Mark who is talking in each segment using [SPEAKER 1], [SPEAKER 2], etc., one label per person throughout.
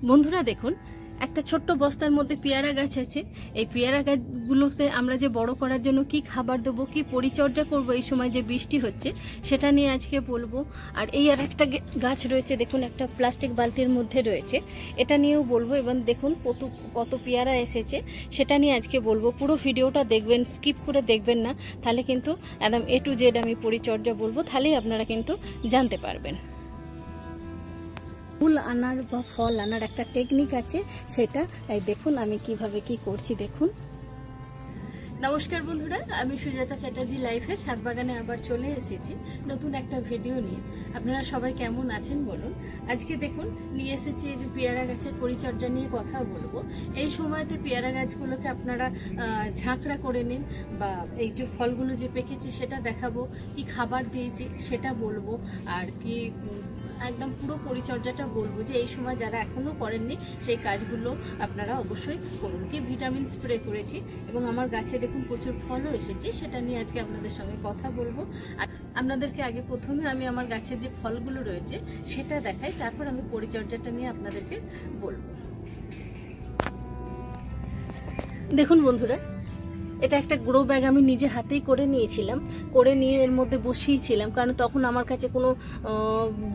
[SPEAKER 1] বন্ধুরা দেখুন, একটা ছোট্ট বস্তার মধ্যে পেয়ারা গাছ আছে। এই পেয়ারা গাছগুলোতে আমরা যে বড় করার জন্য কি খাবার দেবো, কি পরিচর্যা করব এই সময় যে বৃষ্টি হচ্ছে, সেটা নিয়ে আজকে বলবো। আর এই আর একটা গাছ রয়েছে দেখুন, একটা প্লাস্টিক বালতির মধ্যে রয়েছে, এটা নিয়েও বলবো। এবং দেখুন কত পেয়ারা এসেছে, সেটা নিয়ে আজকে বলবো। পুরো ভিডিওটা দেখবেন, স্কিপ করে দেখবেন না, তাহলে কিন্তু একদম A to Z আমি পরিচর্যা বলবো, তাহলেই আপনারা কিন্তু জানতে পারবেন। ফুল আনার বা ফল আনার একটা টেকনিক আছে, সেটা দেখুন আমি কিভাবে কি করছি দেখুন। নমস্কার বন্ধুরা, আমি সুজাতা চ্যাটার্জি লাইফে ছাদ বাগানে আবার চলে এসেছি নতুন একটা ভিডিও নিয়ে। আপনারা সবাই কেমন আছেন বলুন। আজকে দেখুন নিয়ে এসেছি এই যে পেয়ারা গাছের পরিচর্যা নিয়ে কথা বলবো। এই সময়তে পেয়ারা গাছগুলোকে আপনারা ঝাঁকড়া করে নিন, বা এই যে ফলগুলো যে পেকেছে সেটা দেখাবো, কি খাবার দিয়েছি সেটা বলবো, আর কি একদম পুরো পরিচর্যাটা বলবো, যে এই সময় যারা এখনো করেননি সেই কাজগুলো আপনারা অবশ্যই করুন। কি ভিটামিন স্প্রে করেছি এবং আমার গাছে দেখুন প্রচুর ফলও এসেছে, সেটা নিয়ে আজকে আপনাদের সঙ্গে কথা বলবো। আর আপনাদেরকে আগে প্রথমে আমি আমার গাছের যে ফলগুলো রয়েছে সেটা দেখাই, তারপর আমি পরিচর্যাটা নিয়ে আপনাদেরকে বলবো। দেখুন বন্ধুরা, এটা একটা গ্রো ব্যাগ আমি নিজে হাতেই করে নিয়েছিলাম, করে নিয়ে এর মধ্যে বসিয়েছিলাম, কারণ তখন আমার কাছে কোনো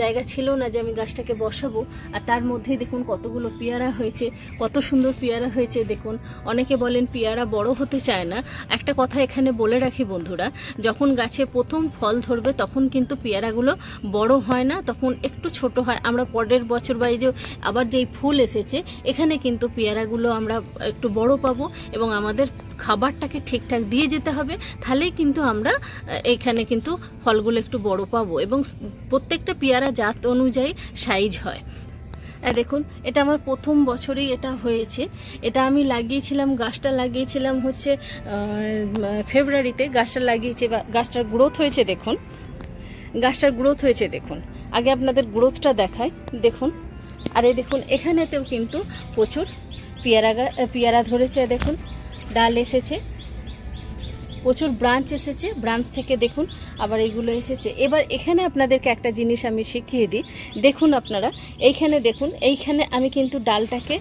[SPEAKER 1] জায়গা ছিল না যে আমি গাছটাকে বসাবো। আর তার মধ্যেই দেখুন কতগুলো পেয়ারা হয়েছে, কত সুন্দর পেয়ারা হয়েছে দেখুন। অনেকে বলেন পেয়ারা বড় হতে চায় না। একটা কথা এখানে বলে রাখি বন্ধুরা, যখন গাছে প্রথম ফল ধরবে তখন কিন্তু পেয়ারাগুলো বড় হয় না, তখন একটু ছোট হয়। আমরা পরের বছর বা এই যে আবার যেই ফুল এসেছে, এখানে কিন্তু পেয়ারাগুলো আমরা একটু বড় পাবো, এবং আমাদের খাবারটাকে ঠিকঠাক দিয়ে যেতে হবে, তাহলেই কিন্তু আমরা এখানে কিন্তু ফলগুলো একটু বড় পাবো, এবং প্রত্যেকটা পেয়ারা জাত অনুযায়ী সাইজ হয়। দেখুন এটা আমার প্রথম বছরেই এটা হয়েছে। এটা আমি লাগিয়েছিলাম, গাছটা লাগিয়েছিলাম হচ্ছে ফেব্রুয়ারিতে গাছটা লাগিয়েছে, বা গাছটার গ্রোথ হয়েছে দেখুন, গাছটার গ্রোথ হয়েছে দেখুন। আগে আপনাদের গ্রোথটা দেখাই দেখুন। আর এই দেখুন এখানেতেও কিন্তু প্রচুর পেয়ারা ধরেছে, দেখুন ডাল এসেছে, প্রচুর ব্রাঞ্চ এসেছে, ব্রাঞ্চ থেকে দেখুন আবার এইগুলো এসেছে। এবার এখানে আপনাদেরকে একটা জিনিস আমি শিখিয়ে দিই, দেখুন আপনারা এইখানে দেখুন, এইখানে আমি কিন্তু ডালটাকে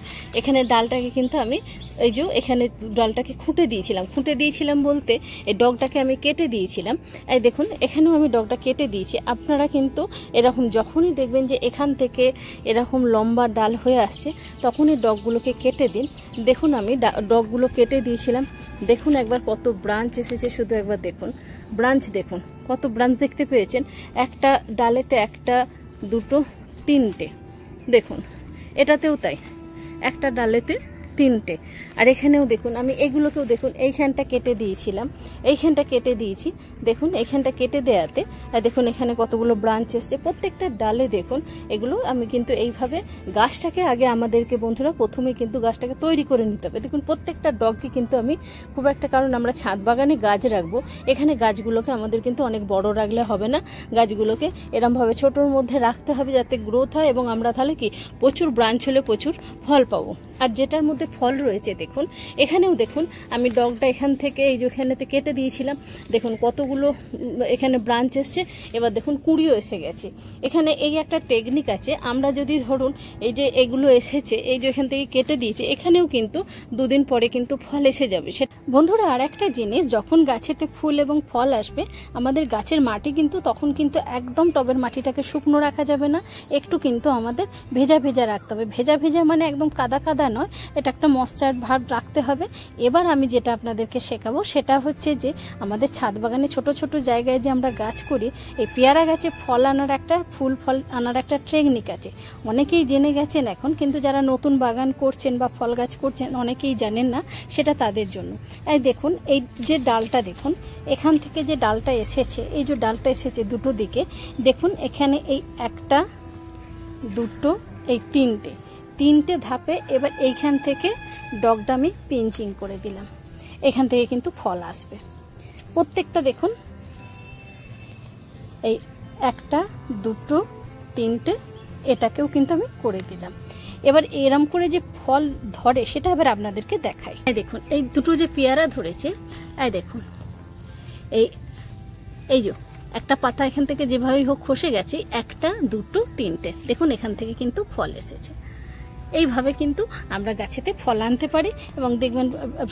[SPEAKER 1] কিন্তু আমি এই যে এখানে ডালটাকে খুঁটে দিয়েছিলাম বলতে এই ডগটাকে আমি কেটে দিয়েছিলাম। এই দেখুন এখানেও আমি ডগটা কেটে দিয়েছি। আপনারা কিন্তু এরকম যখনই দেখবেন যে এখান থেকে এরকম লম্বা ডাল হয়ে আসছে, তখনই ডগগুলোকে কেটে দিন। দেখুন আমি ডগগুলো কেটে দিয়েছিলাম, দেখুন একবার কত ব্রাঞ্চ এসেছে, শুধু একবার দেখুন ব্রাঞ্চ, দেখুন কত ব্রাঞ্চ দেখতে পেয়েছেন। একটা ডালেতে একটা, দুটো, তিনটে, দেখুন এটাতেও তাই, একটা ডালেতে তিনটে। আর এখানেও দেখুন আমি এগুলোকেও দেখুন এইখানটা কেটে দিয়েছিলাম, এইখানটা কেটে দিয়েছি, দেখুন এইখানটা কেটে দেওয়াতে আর দেখুন এখানে কতগুলো ব্রাঞ্চ এসছে প্রত্যেকটা ডালে। দেখুন এগুলো আমি কিন্তু এইভাবে গাছটাকে আগে আমাদেরকে বন্ধুরা প্রথমে কিন্তু গাছটাকে তৈরি করে নিতে হবে। দেখুন প্রত্যেকটা ডগকে কিন্তু আমি খুব একটা, কারণ আমরা ছাদ বাগানে গাছ রাখবো, এখানে গাছগুলোকে আমাদের কিন্তু অনেক বড় রাখলে হবে না, গাছগুলোকে এরমভাবে ছোটোর মধ্যে রাখতে হবে যাতে গ্রোথ হয়, এবং আমরা তাহলে কি প্রচুর ব্রাঞ্চ হলে প্রচুর ফল পাবো। আর যেটার মধ্যে ফল রয়েছে দেখুন, এখানেও দেখুন আমি ডগটা এখান থেকে এই যে এখানেতে কেটে দিয়েছিলাম, দেখুন কতগুলো এখানে ব্রাঞ্চ এসছে। এবার দেখুন কুঁড়িও এসে গেছে। এখানে এই একটা টেকনিক আছে, আমরা যদি ধরুন এই যে এগুলো এসেছে, এই যে এখান থেকে কেটে দিয়েছে, এখানেও কিন্তু দুদিন পরে কিন্তু ফল এসে যাবে। সে বন্ধুরা আর একটা জিনিস, যখন গাছেতে ফুল এবং ফল আসবে, আমাদের গাছের মাটি কিন্তু তখন কিন্তু একদম টবের মাটিটাকে শুকনো রাখা যাবে না, একটু কিন্তু আমাদের ভেজা ভেজা রাখতে হবে। ভেজা ভেজা মানে একদম কাদা কাদা নয়, এটা একটা ময়েশ্চার ভাব রাখতে হবে। এবার আমি যেটা আপনাদেরকে শেখাবো সেটা হচ্ছে যে আমাদের ছাদ বাগানে ছোট ছোট জায়গায় যে আমরা গাছ করি, এই পেয়ারা গাছে ফল আনার একটা, ফল আনার একটা টেকনিক আছে। অনেকেই জেনে গেছেন এখন, কিন্তু যারা নতুন বাগান করছেন বা ফল গাছ করছেন অনেকেই জানেন না, সেটা তাদের জন্য। এই দেখুন এই যে ডালটা দেখুন, এখান থেকে যে ডালটা এসেছে, এই যে ডালটা এসেছে দুটো দিকে, দেখুন এখানে এই একটা, দুটো, এই তিনটে ধাপে। এবার এইখান থেকে ডগটা আমি পিঞ্চিং করে দিলাম, এখান থেকে কিন্তু ফল আসবে প্রত্যেকটা। দেখুন এই একটা, দুটো, তিনটে, এটাকেও কিন্তু আমি করে দিলাম। এবার এরম করে যে ফল ধরে সেটা এবার আপনাদেরকে দেখাই। দেখুন এই দুটো যে পেয়ারা ধরেছে, এই দেখুন এই যে একটা পাতা এখান থেকে যেভাবেই হোক খসে গেছে, একটা, দুটো, তিনটে, দেখুন এখান থেকে কিন্তু ফল এসেছে। এইভাবে কিন্তু আমরা গাছেতে ফল আনতে পারি এবং দেখবেন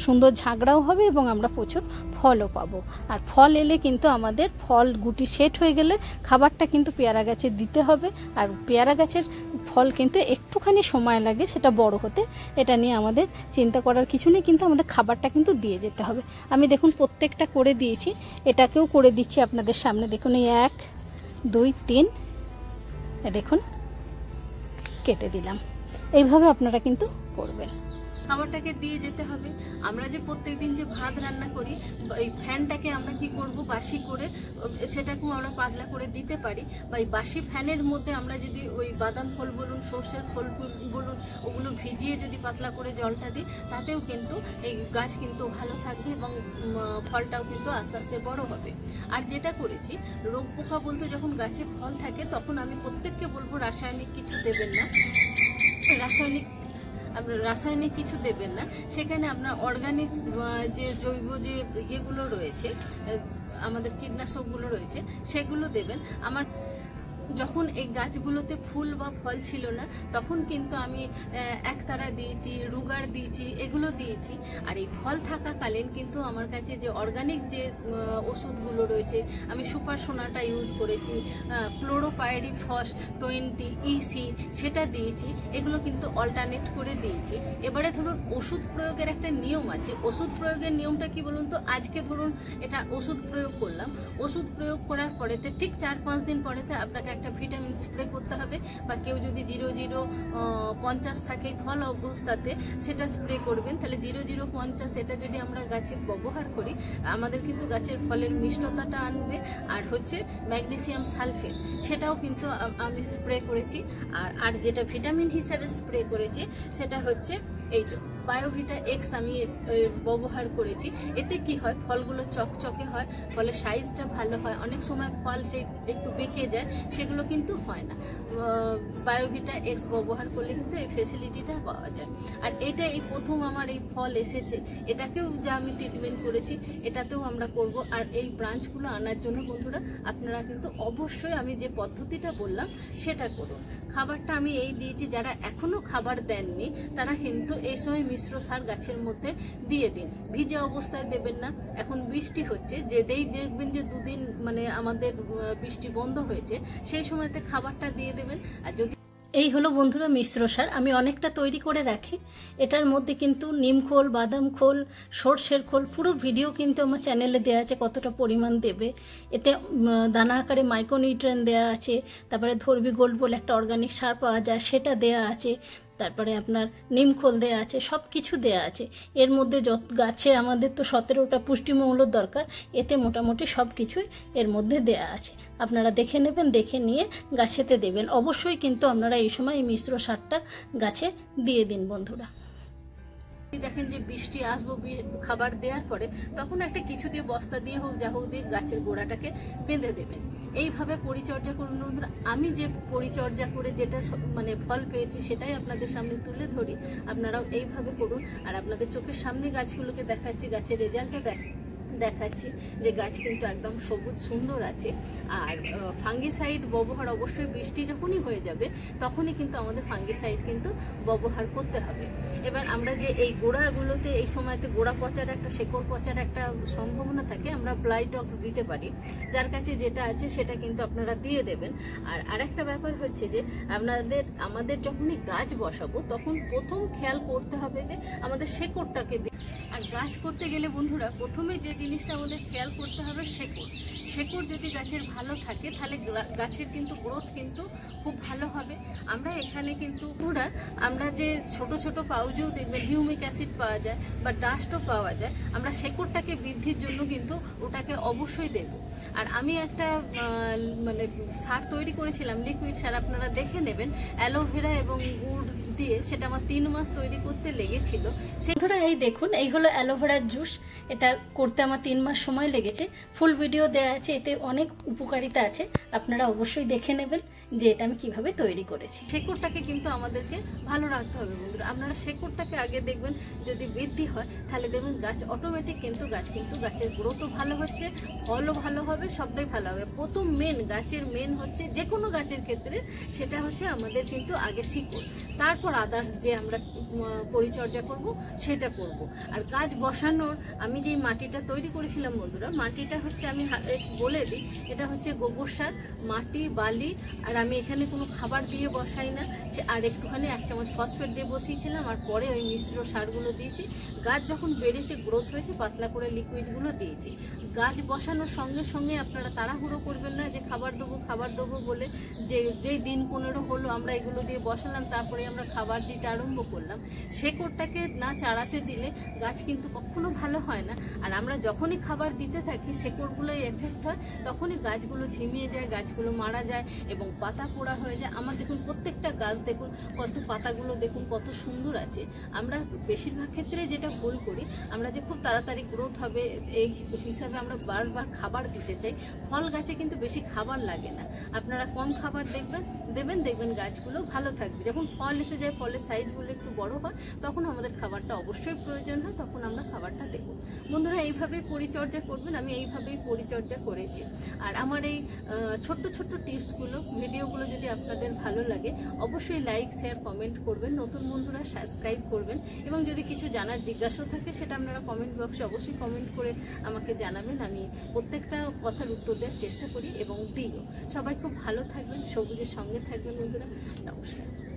[SPEAKER 1] সুন্দর ঝাগড়াও হবে এবং আমরা প্রচুর ফলও পাবো। আর ফল এলে কিন্তু আমাদের ফল গুটি সেট হয়ে গেলে খাবারটা কিন্তু পেয়ারা গাছে দিতে হবে। আর পেয়ারা গাছের ফল কিন্তু একটুখানি সময় লাগে সেটা বড় হতে, এটা নিয়ে আমাদের চিন্তা করার কিছু নেই, কিন্তু আমাদের খাবারটা কিন্তু দিয়ে যেতে হবে। আমি দেখুন প্রত্যেকটা করে দিয়েছি, এটাকেও করে দিচ্ছি আপনাদের সামনে। দেখুন এই 1 2 3 দেখুন কেটে দিলাম। এইভাবে আপনারা কিন্তু করবেন। খাবারটাকে দিয়ে যেতে হবে। আমরা যে প্রত্যেকদিন যে ভাত রান্না করি, এই ফ্যানটাকে আমরা কি করব, বাসি করে সেটাকেও আমরা পাতলা করে দিতে পারি। বা এই বাসি ফ্যানের মধ্যে আমরা যদি ওই বাদাম ফল বলুন, সর্ষের ফল বলুন, ওগুলো ভিজিয়ে যদি পাতলা করে জলটা দিই, তাতেও কিন্তু এই গাছ কিন্তু ভালো থাকবে এবং ফলটাও কিন্তু আস্তে আস্তে বড় হবে। আর যেটা করেছি, রোগ পোকা বলতে যখন গাছে ফল থাকে তখন আমি প্রত্যেককে বলবো রাসায়নিক কিছু দেবেন না, রাসায়নিক কিছু দেবেন না। সেখানে আপনার অর্গানিক যে জৈব যে ইয়েগুলো রয়েছে, আমাদের কীটনাশকগুলো রয়েছে, সেগুলো দেবেন। আমার যখন এই গাছগুলোতে ফুল বা ফল ছিল না, তখন কিন্তু আমি একতারা দিয়েছি, রুগার দিয়েছি, এগুলো দিয়েছি। আর এই ফল থাকাকালীন কিন্তু আমার কাছে যে অর্গানিক যে ওষুধগুলো রয়েছে, আমি সুপার সোনাটা ইউজ করেছি, ক্লোরোপাইরিফস 20 ইসি সেটা দিয়েছি। এগুলো কিন্তু অল্টারনেট করে দিয়েছি। এবারে ধরুন ওষুধ প্রয়োগের একটা নিয়ম আছে। ওষুধ প্রয়োগের নিয়মটা কি বলুন তো, আজকে ধরুন এটা ওষুধ প্রয়োগ করলাম, ওষুধ প্রয়োগ করার পরেতে ঠিক 4-5 দিন পরেতে আপনাকে একটা ভিটামিন স্প্রে করতে হবে। বা কেউ যদি 0-0-50 থাকে ফল অবস্থাতে, সেটা স্প্রে করবেন। তাহলে 0-0-50 এটা যদি আমরা গাছে ব্যবহার করি, আমাদের কিন্তু গাছের ফলের মিষ্টতাটা আনবে। আর হচ্ছে ম্যাগনেসিয়াম সালফেট, সেটাও কিন্তু আমি স্প্রে করেছি। আর যেটা ভিটামিন হিসাবে স্প্রে করেছি সেটা হচ্ছে এই যে বায়োভিটা এক্স আমি ব্যবহার করেছি। এতে কি হয়, ফলগুলো চকচকে হয়, ফলের সাইজটা ভালো হয়। অনেক সময় ফল যে একটু বেঁকে যায়, সেগুলো কিন্তু হয় না। বায়োভিটা এক্স ব্যবহার করলে কিন্তু এই ফেসিলিটিটা পাওয়া যায়। আর এটা এই প্রথম আমার এই ফল এসেছে, এটাকেও যা আমি ট্রিটমেন্ট করেছি, এটাতেও আমরা করব। আর এই ব্রাঞ্চগুলো আনার জন্য বন্ধুরা আপনারা কিন্তু অবশ্যই আমি যে পদ্ধতিটা বললাম সেটা করুন। খাবারটা আমি এই দিয়েছি, যারা এখনো খাবার দেননি তারা কিন্তু এই সময় মিশ্র সার গাছের মধ্যে দিয়ে দিন। ভিজে অবস্থায় দেবেন না। এখন বৃষ্টি হচ্ছে, যেই দেখবেন যে 2 দিন মানে আমাদের বৃষ্টি বন্ধ হয়েছে, সেই সময়তে খাবারটা দিয়ে দেবেন। আর যদি এই হলো বন্ধুরা মিশ্র সার, আমি অনেকটা তৈরি করে রাখি। এটার মধ্যে কিন্তু নিম খোল, বাদাম খোল, সর্ষের খোল, পুরো ভিডিও কিন্তু আমার চ্যানেলে দেওয়া আছে কতটা পরিমাণ দেবে। এতে দানা আকারে মাইক্রোনিউট্রিয়েন্ট দেওয়া আছে, তারপরে ধর্বি গোল্ড বলে একটা অর্গানিক সার পাওয়া যায়, সেটা দেওয়া আছে, তারপরে আপনার নিম খোল দেওয়া আছে, সব কিছু দেওয়া আছে। এর মধ্যে গাছে আমাদের তো 17টা পুষ্টিমূল্যর দরকার, এতে মোটামুটি সব কিছুই এর মধ্যে দেওয়া আছে। আপনারা দেখে নেবেন, দেখে নিয়ে গাছেতে দেবেন। অবশ্যই কিন্তু আপনারা এই সময় এই মিশ্র সারটা গাছে দিয়ে দিন বন্ধুরা। দেখেন যে বৃষ্টি আসবো খাবার দেওয়ার পরে, তখন একটা কিছু দিয়ে বস্তা দিয়ে হোক যা হোক দিয়ে গাছের গোড়াটাকে বেঁধে দেবেন। এইভাবে পরিচর্যা করুন বন্ধুরা। আমি যে পরিচর্যা করে যেটা মানে ফল পেয়েছি সেটাই আপনাদের সামনে তুলে ধরি, আপনারাও এইভাবে করুন। আর আপনাদের চোখের সামনে গাছগুলোকে দেখাচ্ছি, গাছের রেজাল্টটা দেখাচ্ছি যে গাছ কিন্তু একদম সবুজ সুন্দর আছে। আর ফাঙ্গিসাইড ব্যবহার অবশ্যই বৃষ্টি যখনই হয়ে যাবে তখনই কিন্তু আমাদের ফাঙ্গিসাইড কিন্তু ব্যবহার করতে হবে। এবার আমরা যে এই গোড়াগুলোতে এই সময়তে গোড়া পচার একটা শেকড় পচার একটা সম্ভাবনা থাকে, আমরা ব্লাইটক্স দিতে পারি। যার কাছে যেটা আছে সেটা কিন্তু আপনারা দিয়ে দেবেন। আর আরেকটা ব্যাপার হচ্ছে যে আমাদের যখনই গাছ বসাবো তখন প্রথম খেয়াল করতে হবে যে আমাদের শেকড়টাকে। আর গাছ করতে গেলে বন্ধুরা প্রথমে যে জিনিসটা আমাদের খেয়াল করতে হবে শেকড় যদি গাছের ভালো থাকে তাহলে গাছের কিন্তু গ্রোথ কিন্তু খুব ভালো হবে। আমরা এখানে কিন্তু আমরা যে ছোট ছোট পাউচেও দেখবেন হিউমিক অ্যাসিড পাওয়া যায় বা ডাস্টও পাওয়া যায়, আমরা শেকড়টাকে বৃদ্ধির জন্য কিন্তু ওটাকে অবশ্যই দেব। আর আমি একটা মানে সার তৈরি করেছিলাম, লিকুইড সার, আপনারা দেখে নেবেন, অ্যালোভেরা এবং গুড় দিয়ে, সেটা আমার 3 মাস তৈরি করতে লেগেছিল। বন্ধুরা এই দেখুন, এই হলো অ্যালোভেরার জুস। এটা করতে আমার 3 মাস সময় লেগেছে। ফুল ভিডিও দেওয়া আছে, এতে অনেক উপকারিতা আছে, আপনারা অবশ্যই দেখে নেবেন। যে এটা আমি কিভাবে তৈরি করেছি। শেকড়টাকে কিন্তু আমাদেরকে ভালো রাখতে হবে বন্ধুরা। আপনারা শেকড়টাকে আগে দেখবেন, যদি বৃদ্ধি হয় তাহলে দেখবেন গাছ অটোমেটিক কিন্তু গাছের গ্রোথও ভালো হচ্ছে, ফলও ভালো হবে, সবটাই ভালো হবে। প্রথম গাছের মেন হচ্ছে যে কোনো গাছের ক্ষেত্রে সেটা হচ্ছে আমাদের কিন্তু আগে শিকড়, তারপর আদার্স যে আমরা পরিচর্যা করব সেটা করব। আর গাছ বসানোর আমি যে মাটিটা তৈরি করেছিলাম বন্ধুরা, মাটিটা হচ্ছে আমি বলে দিই, এটা হচ্ছে গোবর সার, মাটি, বালি, আর আমি এখানে কোনো খাবার দিয়ে বসাই না, সে আর একটুখানি 1 চামচ ফসফেট দিয়ে বসিয়েছিলাম, আর পরে ওই মিশ্র সারগুলো দিয়েছি। গাছ যখন বেড়েছে, গ্রোথ হয়েছে, পাতলা করে লিকুইডগুলো দিয়েছি। গাছ বসানোর সঙ্গে সঙ্গে আপনারা তাড়াহুড়ো করবেন না যে খাবার দেবো বলে, যেই দিন 15 হলো আমরা এগুলো দিয়ে বসালাম, তারপরে আমরা খাবার দিতে আরম্ভ করলাম। শেকড়টাকে না চাড়াতে দিলে গাছ কিন্তু কখনো ভালো হয় না। আর আমরা যখনই খাবার দিতে থাকি, শেকড়গুলো এফেক্ট হয়, তখনই গাছগুলো ঝিমিয়ে যায়, গাছগুলো মারা যায় এবং পাতা পোড়া হয়ে যায়। আমার দেখুন প্রত্যেকটা গাছ দেখুন কত পাতাগুলো দেখুন কত সুন্দর আছে। আমরা বেশিরভাগ ক্ষেত্রে যেটা ভুল করি, আমরা যে খুব তাড়াতাড়ি গ্রোথ হবে এই হিসাবে আমরা বারবার খাবার দিতে চাই। ফল গাছে কিন্তু বেশি খাবার লাগে না, আপনারা কম খাবার দেখবেন গাছগুলো ভালো থাকবে। যখন ফল এসে যায়, ফলের সাইজগুলো একটু বড় হয়, তখন আমাদের খাবারটা অবশ্যই প্রয়োজন হয়, তখন আমরা খাবারটা দেবো। বন্ধুরা এইভাবেই পরিচর্যা করবেন, আমি এইভাবেই পরিচর্যা করেছি। আর আমার এই ছোট্ট টিপসগুলো, ভিডিওগুলো যদি আপনাদের ভালো লাগে অবশ্যই লাইক, শেয়ার, কমেন্ট করবেন। নতুন বন্ধুরা সাবস্ক্রাইব করবেন, এবং যদি কিছু জানার জিজ্ঞাসা থাকে সেটা আপনারা কমেন্ট বক্সে অবশ্যই কমেন্ট করে আমাকে জানাবেন। আমি প্রত্যেকটা কথার উত্তর দেওয়ার চেষ্টা করি এবং দিও। সবাই খুব ভালো থাকবেন, সবুজের সঙ্গে থাকবেন বন্ধুরা। নমস্কার।